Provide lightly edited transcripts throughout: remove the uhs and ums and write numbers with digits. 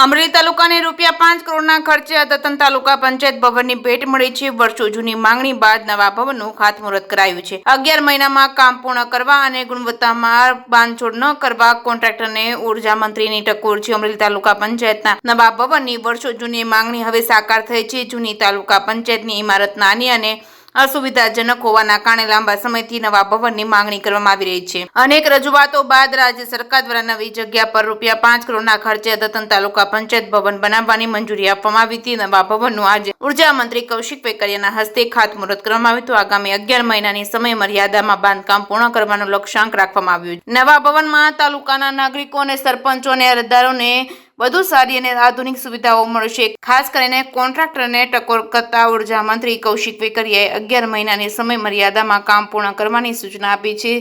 અમરેલી તાલુકાને ₹5 કરોડના ખર્ચે અદ્યતન તાલુકા પંચાયત ભવનની ભેટ મળી છે। વર્ષો જૂની માંગણી બાદ નવા ભવનનું ખાતમુહૂર્ત કરાયું છે। 11 મહિનામાં કામ પૂર્ણ કરવા અને ગુણવત્તામાં બાંધછોડ ન કરવા કોન્ટ્રાક્ટરને ઉર્જા મંત્રીની ટકોર છે। અમરેલી તાલુકા પંચાયતના નવા ભવનની વર્ષો જૂની માંગણી હવે સાકાર થઈ છે। જૂની તાલુકા પંચાયતની ઇમારત નાની અને असुविधाजनक होवाना कारणे लांबा समयथी नवा भवननी मांगणी करवामां आवी रही छे। अनेक रजूआतो बाद राज्य सरकार द्वारा नवी जग्या पर ₹5 करोड़ना खर्चे अद्यतन तालुका पंचायत भवन बनाववानी मंजूरी आपवामां आवी हती। नवा भवननुं आज ऊर्जा मंत्री कौशिक वेकरियाना हस्ते खातमुहूर्त करवामां આવ્યું હતું। आगामी 11 મહિનાની સમય મર્યાદામાં બાંધકામ પૂર્ણ કરવાનો લક્ષ્યાંક રાખવામાં આવ્યો છે। નવા ભવનમાં તાલુકાના નાગરિકો અને સરપંચો અને અરજદારોને વધુ સારી અને આધુનિક સુવિધાઓ મળશે। ખાસ કરીને કોન્ટ્રાક્ટરને ટકોર કરતા ઉર્જા મંત્રી કૌશિક વેકરિયાએ 11 મહિનાની સમય મર્યાદામાં કામ પૂર્ણ કરવાની સૂચના આપી છે।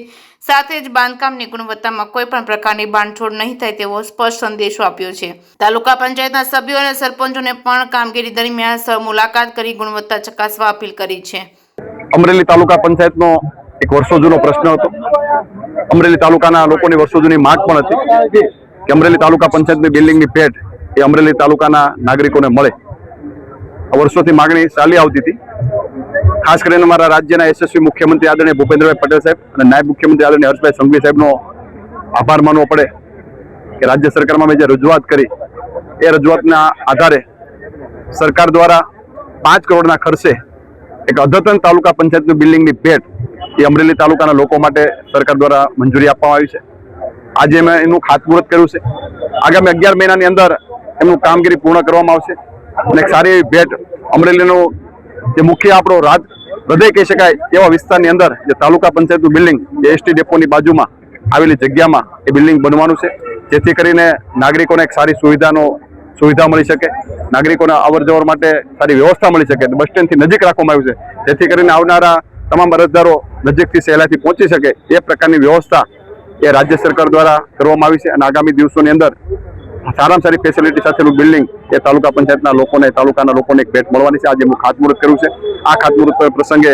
સાથે જ બાંધકામની ગુણવત્તામાં કોઈ પણ પ્રકારની બાંધછોડ નહીં થાય તેવો સ્પષ્ટ સંદેશો આપ્યો છે। તાલુકા પંચાયતના સભ્યો અને સરપંચોને પણ કામગીરી દરમિયાન સ્થળ મુલાકાત કરી ગુણવત્તા ચકાસવા અપીલ કરી છે। અમરેલી તાલુકા પંચાયતનો એક વર્ષો જૂનો પ્રશ્ન હતો। અમરેલી તાલુકાના લોકોની વર્ષો જૂની માંગ પણ હતી કે અમરેલી તાલુકા પંચાયતની બિલ્ડિંગની ભેટ એ અમરેલી તાલુકાના નાગરિકોને મળે। વર્ષોથી માંગણી ચાલી આવતી હતી। ખાસ કરીને અમારા રાજ્યના યશસ્વી મુખ્યમંત્રી આદરણીય ભૂપેન્દ્રભાઈ પટેલ સાહેબ અને નાયબ મુખ્યમંત્રી આદરણીય હર્ષભાઈ સંઘવી સાહેબનો આભાર માનવો પડે કે રાજ્ય સરકારમાં મેં જે રજૂઆત કરી એ રજૂઆતના આધારે સરકાર દ્વારા 5 કરોડના ખર્ચે એક અદ્યતન તાલુકા પંચાયતની બિલ્ડિંગની ભેટ એ અમરેલી તાલુકાના લોકો માટે સરકાર દ્વારા મંજૂરી આપવામાં આવી છે। આજે મેં એનું ખાતમુહૂર્ત કર્યું છે। આગામી 11 મહિનાની અંદર એમનું કામગીરી પૂર્ણ કરવામાં આવશે અને એક સારી એવી ભેટ અમરેલીનું જે મુખ્ય આપણો હૃદય કહી શકાય એવા વિસ્તારની અંદર જે તાલુકા પંચાયતનું બિલ્ડિંગ એ એસટી ડેપોની બાજુમાં આવેલી જગ્યામાં એ બિલ્ડિંગ બનવાનું છે, જેથી કરીને નાગરિકોને એક સારી સુવિધા મળી શકે, નાગરિકોને અવર જવર માટે સારી વ્યવસ્થા મળી શકે। બસ સ્ટેન્ડથી નજીક રાખવામાં આવ્યું છે, જેથી કરીને આવનારા તમામ અરજદારો નજીકથી સહેલાઈથી પહોંચી શકે એ પ્રકારની વ્યવસ્થા એ રાજ્ય સરકાર દ્વારા કરવામાં આવી છે। અને આગામી દિવસોની અંદર સારામાં સારી ફેસિલિટી સાથેનું બિલ્ડિંગ એ તાલુકા પંચાયતના લોકોને તાલુકાના લોકોને એક ભેટ મળવાની છે। આજે એમનું ખાતમુહૂર્ત કર્યું છે। આ ખાતમુહૂર્ત પ્રસંગે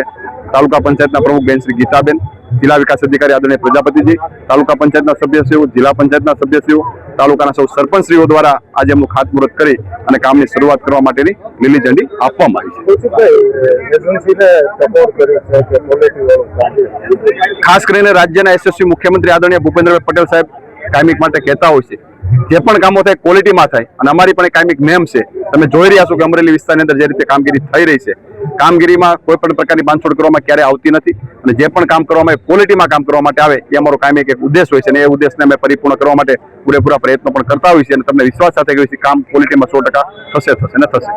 તાલુકા પંચાયતના પ્રમુખ બેન શ્રી ગીતાબેન, જિલ્લા વિકાસ અધિકારી આદરણીય પ્રજાપતિજી, તાલુકા પંચાયતના સભ્યશ્રીઓ, જિલ્લા પંચાયતના સભ્યશ્રીઓ, તાલુકાના સૌ સરપંચશ્રીઓ દ્વારા આજે એમનું ખાતમુહૂર્ત કરી અને કામની શરૂઆત કરવા માટેની લીલી ઝંડી આપવામાં આવી છે। ખાસ કરીને રાજ્યના યશસ્વી મુખ્યમંત્રી આદરણીય ભૂપેન્દ્રભાઈ પટેલ સાહેબ કાયમિક માટે કહેતા હોય છે જે પણ કામો થાય ક્વોલિટીમાં થાય, અને અમારી પણ કાયમિક નેમ છે। તમે જોઈ રહ્યા છો કે અમરેલી વિસ્તારની અંદર જે રીતે કામગીરી થઈ રહી છે, કામગીરીમાં કોઈ પણ પ્રકારની બાંધછોડ કરવામાં ક્યારેય આવતી નથી અને જે પણ કામ કરવામાં આવે ક્વોલિટીમાં કામ કરવા માટે આવે એ અમારો કાયમિક એક ઉદ્દેશ હોય છે અને એ ઉદ્દેશને અમે પરિપૂર્ણ કરવા માટે પૂરેપૂરા પ્રયત્નો પણ કરતા હોઈએ છીએ અને તમને વિશ્વાસ સાથે કહ્યું છે કામ ક્વોલિટીમાં 100% થશે ને થશે।